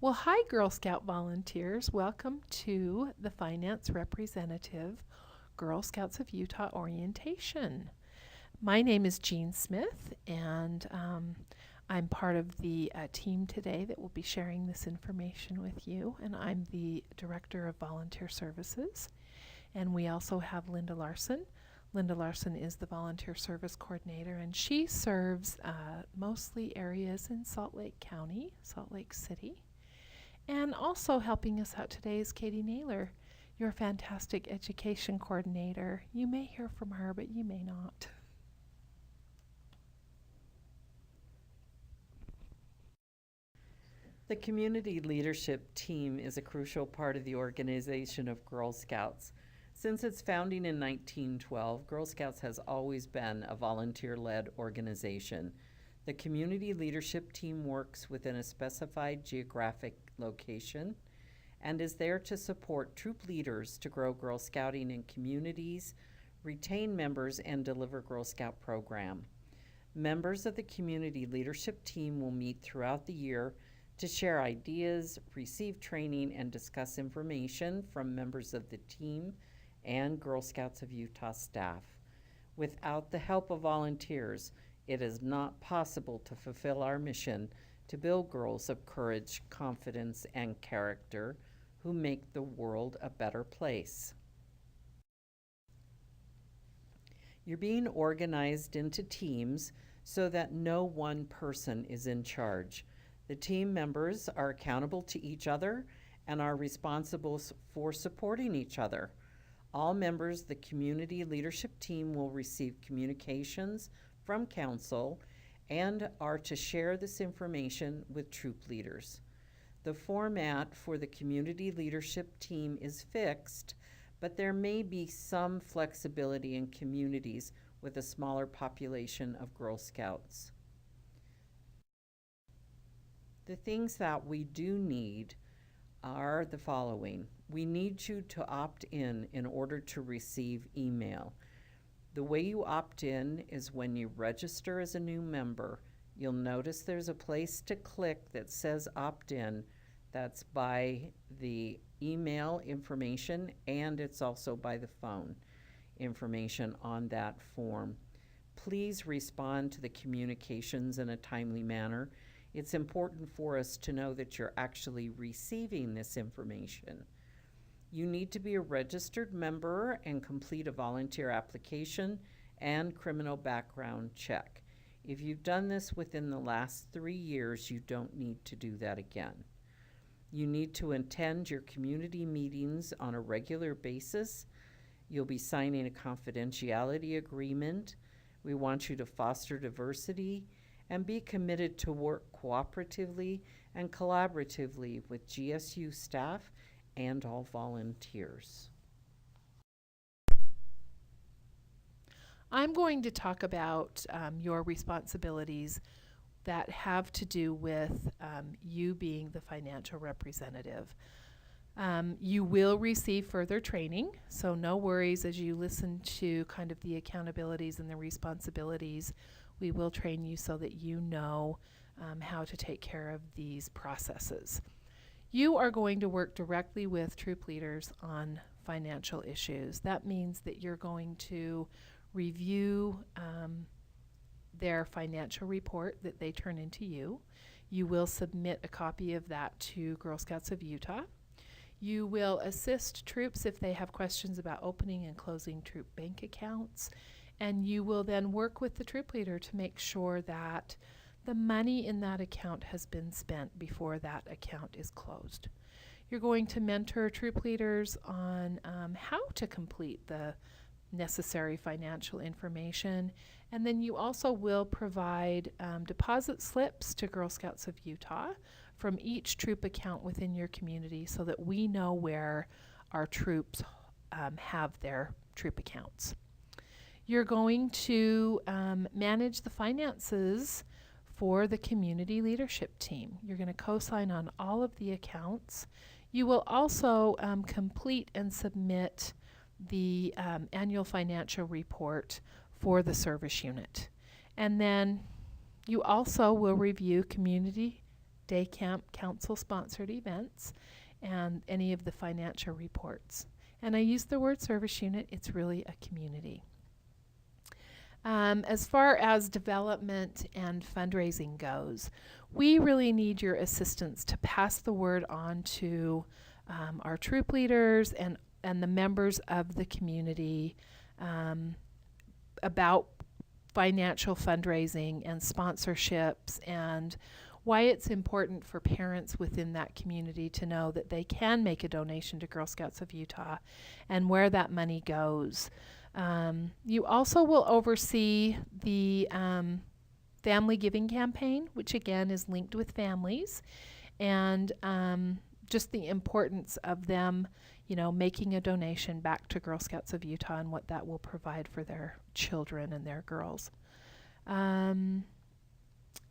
Well, hi, Girl Scout volunteers. Welcome to the Finance Representative Girl Scouts of Utah orientation. My name is Jean Smith, and I'm part of the team today that will be sharing this information with you. And I'm the Director of Volunteer Services. And we also have Linda Larson. Linda Larson is the Volunteer Service Coordinator, and she serves mostly areas in Salt Lake County, Salt Lake City. And also helping us out today is Katie Naylor, your fantastic education coordinator. You may hear from her, but you may not. The community leadership team is a crucial part of the organization of Girl Scouts. Since its founding in 1912, Girl Scouts has always been a volunteer-led organization. The community leadership team works within a specified geographic location and is there to support troop leaders to grow Girl Scouting in communities, retain members, and deliver Girl Scout program. Members of the community leadership team will meet throughout the year to share ideas, receive training, and discuss information from members of the team and Girl Scouts of Utah staff. Without the help of volunteers, it is not possible to fulfill our mission to build girls of courage, confidence, and character who make the world a better place. You're being organized into teams so that no one person is in charge. The team members are accountable to each other and are responsible for supporting each other. All members of the community leadership team will receive communications from council and are to share this information with troop leaders. The format for the community leadership team is fixed, but there may be some flexibility in communities with a smaller population of Girl Scouts. The things that we do need are the following. We need you to opt in order to receive email. The way you opt in is when you register as a new member. You'll notice there's a place to click that says opt in. That's by the email information, and it's also by the phone information on that form. Please respond to the communications in a timely manner. It's important for us to know that you're actually receiving this information. You need to be a registered member and complete a volunteer application and criminal background check. If you've done this within the last 3 years, you don't need to do that again. You need to attend your community meetings on a regular basis. You'll be signing a confidentiality agreement. We want you to foster diversity and be committed to work cooperatively and collaboratively with GSU staff and all volunteers. I'm going to talk about your responsibilities that have to do with you being the financial representative. You will receive further training, so no worries as you listen to kind of the accountabilities and the responsibilities. We will train you so that you know how to take care of these processes. You are going to work directly with troop leaders on financial issues. That means that you're going to review their financial report that they turn into you. You will submit a copy of that to Girl Scouts of Utah. You will assist troops if they have questions about opening and closing troop bank accounts. And you will then work with the troop leader to make sure that the money in that account has been spent before that account is closed. You're going to mentor troop leaders on how to complete the necessary financial information. And then you also will provide deposit slips to Girl Scouts of Utah from each troop account within your community so that we know where our troops have their troop accounts. You're going to manage the finances for the community leadership team. You're going to co-sign on all of the accounts. You will also complete and submit the annual financial report for the service unit. And then you also will review community day camp council-sponsored events, and any of the financial reports. And I use the word service unit, it's really a community. As far as development and fundraising goes, we really need your assistance to pass the word on to our troop leaders and the members of the community about financial fundraising and sponsorships, and why it's important for parents within that community to know that they can make a donation to Girl Scouts of Utah and where that money goes. You also will oversee the family giving campaign, which again is linked with families, and just the importance of them, making a donation back to Girl Scouts of Utah and what that will provide for their children and their girls.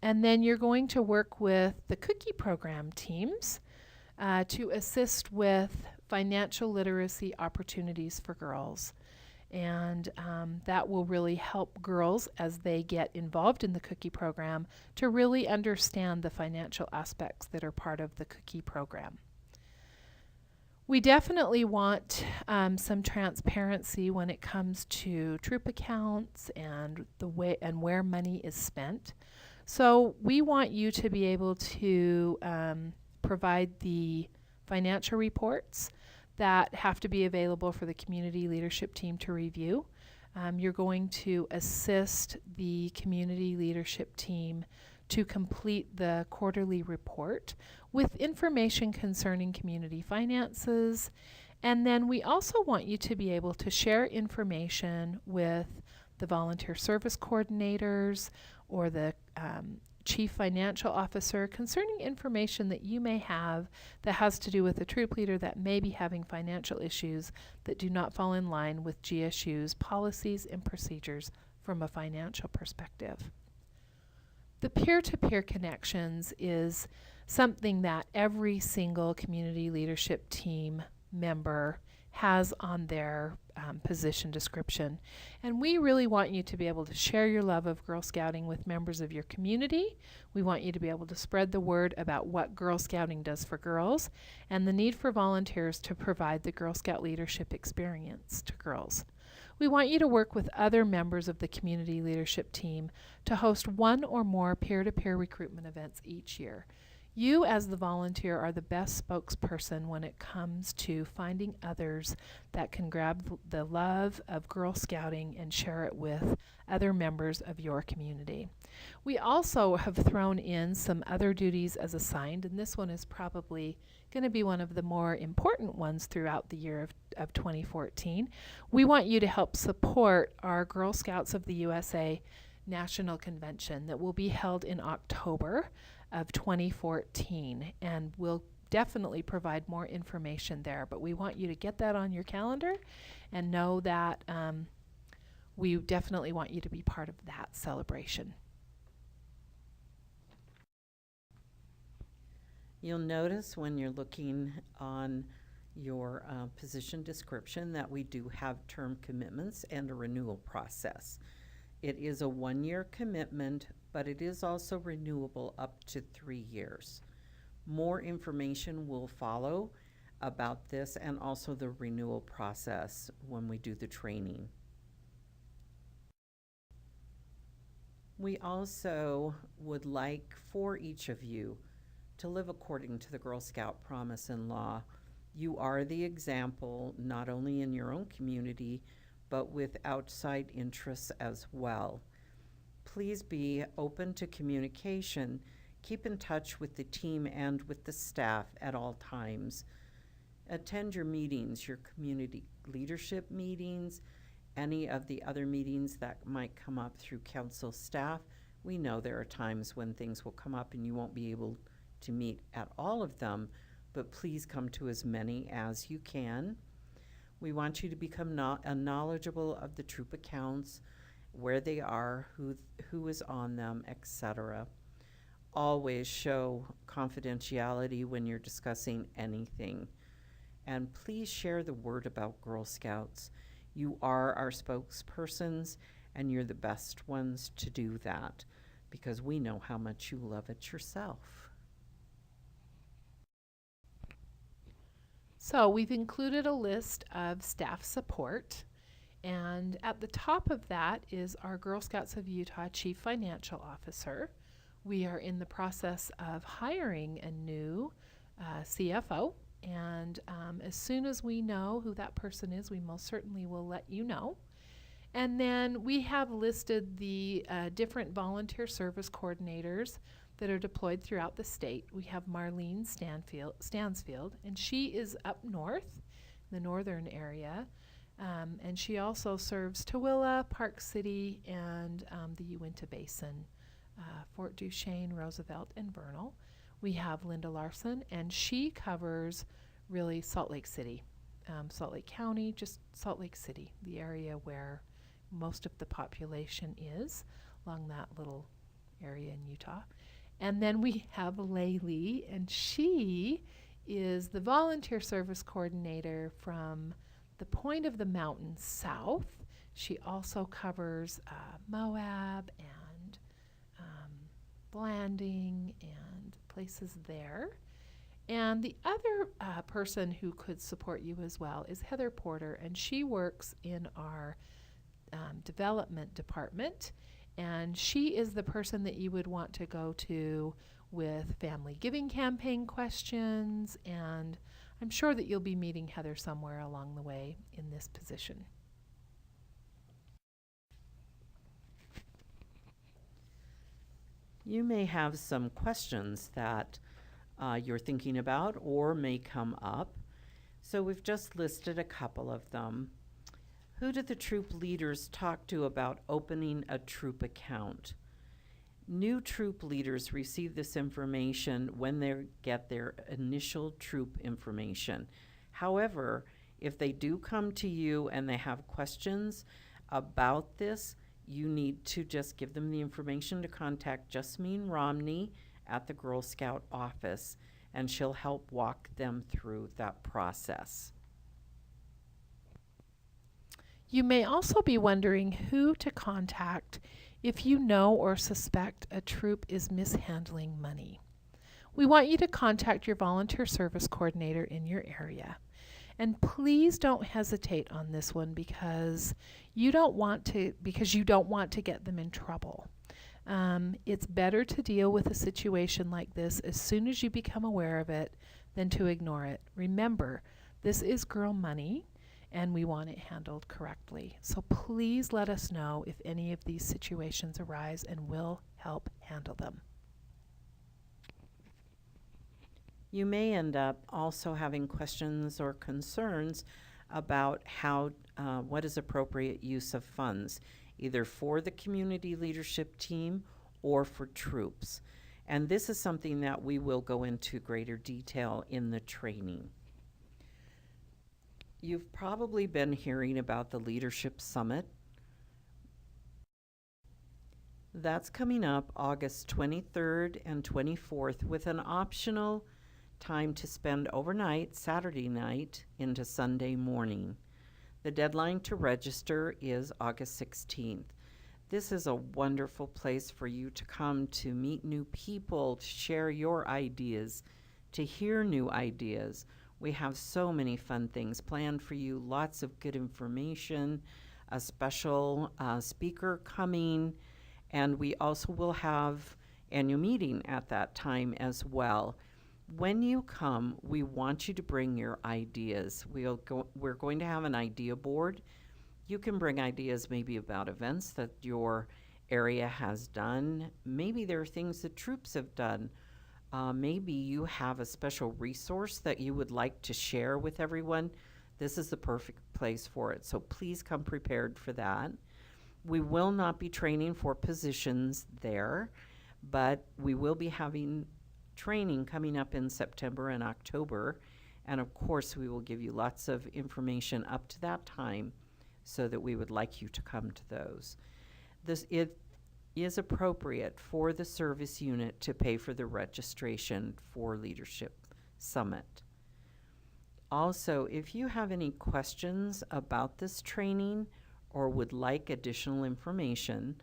And then you're going to work with the cookie program teams to assist with financial literacy opportunities for girls. And that will really help girls as they get involved in the cookie program to really understand the financial aspects that are part of the cookie program. We definitely want some transparency when it comes to troop accounts and the way and where money is spent. So we want you to be able to provide the financial reports that have to be available for the community leadership team to review. You're going to assist the community leadership team to complete the quarterly report with information concerning community finances. And then we also want you to be able to share information with the volunteer service coordinators or the chief financial officer concerning information that you may have that has to do with a troop leader that may be having financial issues that do not fall in line with GSU's policies and procedures from a financial perspective. The peer-to-peer connections is something that every single community leadership team member has on their position description. And we really want you to be able to share your love of Girl Scouting with members of your community. We want you to be able to spread the word about what Girl Scouting does for girls and the need for volunteers to provide the Girl Scout leadership experience to girls. We want you to work with other members of the community leadership team to host one or more peer-to-peer recruitment events each year. You as the volunteer are the best spokesperson when it comes to finding others that can grab the love of Girl Scouting and share it with other members of your community. We also have thrown in some other duties as assigned, and this one is probably going to be one of the more important ones throughout the year of 2014. We want you to help support our Girl Scouts of the USA National Convention that will be held in October of 2014, and we'll definitely provide more information there, but we want you to get that on your calendar and know that we definitely want you to be part of that celebration. You'll notice when you're looking on your position description that we do have term commitments and a renewal process. It is a 1-year commitment, but it is also renewable up to 3 years. More information will follow about this and also the renewal process when we do the training. We also would like for each of you to live according to the Girl Scout promise and law. You are the example, not only in your own community, but with outside interests as well. Please be open to communication. Keep in touch with the team and with the staff at all times. Attend your meetings, your community leadership meetings, any of the other meetings that might come up through council staff. We know there are times when things will come up and you won't be able to meet at all of them, but please come to as many as you can. We want you to become knowledgeable of the troop accounts, where they are, who is on them, etc. Always show confidentiality when you're discussing anything. And please share the word about Girl Scouts. You are our spokespersons, and you're the best ones to do that because we know how much you love it yourself. So we've included a list of staff support, and at the top of that is our Girl Scouts of Utah Chief Financial Officer. We are in the process of hiring a new CFO, and as soon as we know who that person is, we most certainly will let you know. And then we have listed the different volunteer service coordinators that are deployed throughout the state. We have Marlene Stansfield, and she is up north, the northern area. And she also serves Tooele, Park City, and the Uinta Basin, Fort Duchesne, Roosevelt, and Vernal. We have Linda Larson, and she covers really Salt Lake City, Salt Lake County, just Salt Lake City, the area where most of the population is along that little area in Utah. And then we have Laylee, and she is the volunteer service coordinator from the point of the mountains south. She also covers Moab and Blanding and places there. And the other person who could support you as well is Heather Porter, and she works in our development department, and she is the person that you would want to go to with family giving campaign questions, and I'm sure that you'll be meeting Heather somewhere along the way in this position. You may have some questions that you're thinking about or may come up. So we've just listed a couple of them. Who do the troop leaders talk to about opening a troop account? New troop leaders receive this information when they get their initial troop information. However, if they do come to you and they have questions about this, you need to just give them the information to contact Jasmine Romney at the Girl Scout office, and she'll help walk them through that process. You may also be wondering who to contact if you know or suspect a troop is mishandling money. We want you to contact your volunteer service coordinator in your area. And please don't hesitate on this one because you don't want to get them in trouble. It's better to deal with a situation like this as soon as you become aware of it than to ignore it. Remember, this is girl money, and we want it handled correctly. So please let us know if any of these situations arise, and we'll help handle them. You may end up also having questions or concerns about what is appropriate use of funds, either for the community leadership team or for troops. And this is something that we will go into greater detail in the training. You've probably been hearing about the Leadership Summit. That's coming up August 23rd and 24th with an optional time to spend overnight, Saturday night, into Sunday morning. The deadline to register is August 16th. This is a wonderful place for you to come to meet new people, to share your ideas, to hear new ideas. We have so many fun things planned for you, lots of good information, a special speaker coming, and we also will have annual meeting at that time as well. When you come, we want you to bring your ideas. We're going to have an idea board. You can bring ideas maybe about events that your area has done. Maybe there are things that troops have done. Maybe you have a special resource that you would like to share with everyone. This is the perfect place for it. So please come prepared for that. We will not be training for positions there, but we will be having training coming up in September and October. And of course, we will give you lots of information up to that time so that we would like you to come to those. It is appropriate for the service unit to pay for the registration for Leadership Summit. Also, if you have any questions about this training or would like additional information,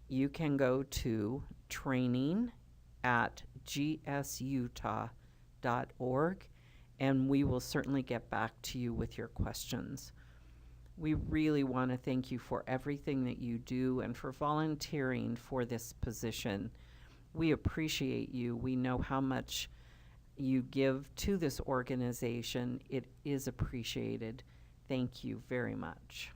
you can go to training@gsutah.org and we will certainly get back to you with your questions. We really want to thank you for everything that you do and for volunteering for this position. We appreciate you. We know how much you give to this organization. It is appreciated. Thank you very much.